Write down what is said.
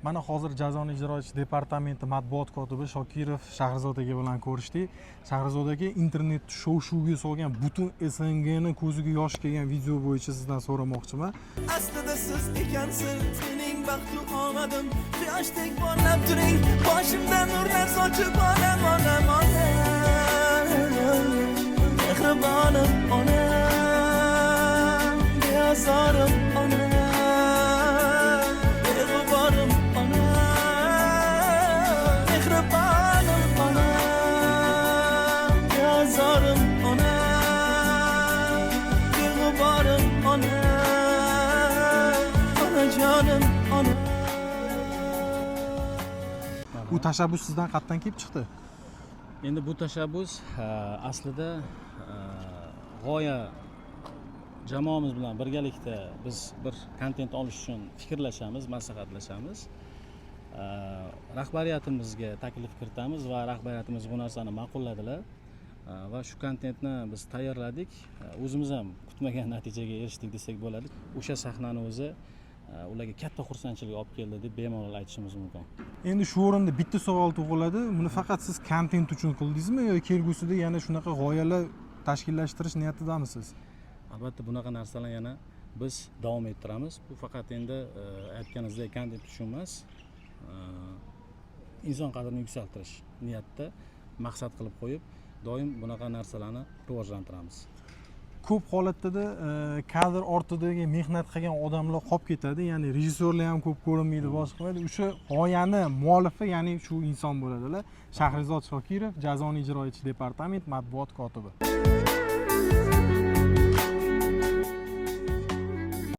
Mana hozir Jazoni ijro etish departamenti matbuot kotibi Shokirov Shahrizod aka bilan ko'rishdik. Shahrizod aka internet shov-shuvga solgan butun SNGni ko'ziga yosh kelgan video bo'yicha sizdan so'ramoqchiman. Aslida siz ekansiz mening baxtli omadim, quyoshdek porlab turing, boshimdan nurlar sochib onam, onam, onam. Mehribonim onam, beazorim onam. Bu tashabbus sizdan qayerdan kelib chiqdi? Endi bu tashabbus aslida g'oya jamoamiz bilan birgalikda biz bir kontent olish uchun fikrlashamiz, maslahatlashamiz. Rahbariyatimizga taklif kiritamiz va rahbariyatimiz bu narsani ma'qulladilar va shu kontentni biz tayyorladik. O'zimiz ham kutmagan natijaga erishdik desak bo'ladi. O'sha sahnani o'zi ularga katta xursandchilik olib keldi deb bemalol aytishimiz mumkin. Endi shu o'rinda bitta savol tug'iladi. Buni faqat siz kontent uchun qildingizmi yoki kelgusida yana shunaqa g'oyalar tashkillashtirish niyatidamisiz? Albatta bunaqa narsalar yana biz davom ettiramiz. Bu faqat endi aytganingizdek kontent uchun emas, inson qadrini yuksaltirish niyatda maqsad qilib qo'yib, doim bunaqa narsalarni rivojlantiramiz. Ko'p holatda kadr ortidagi mehnat qilgan odamlar qolib ketadi, ya'ni rejissyorlar ham ko'p ko'rinmaydi, boshqa. O'sha g'oyani muallifi, ya'ni shu inson bo'ladilar. Shahrizod Shokirov, Jazoni ijro etish departamenti matbuot kotibi.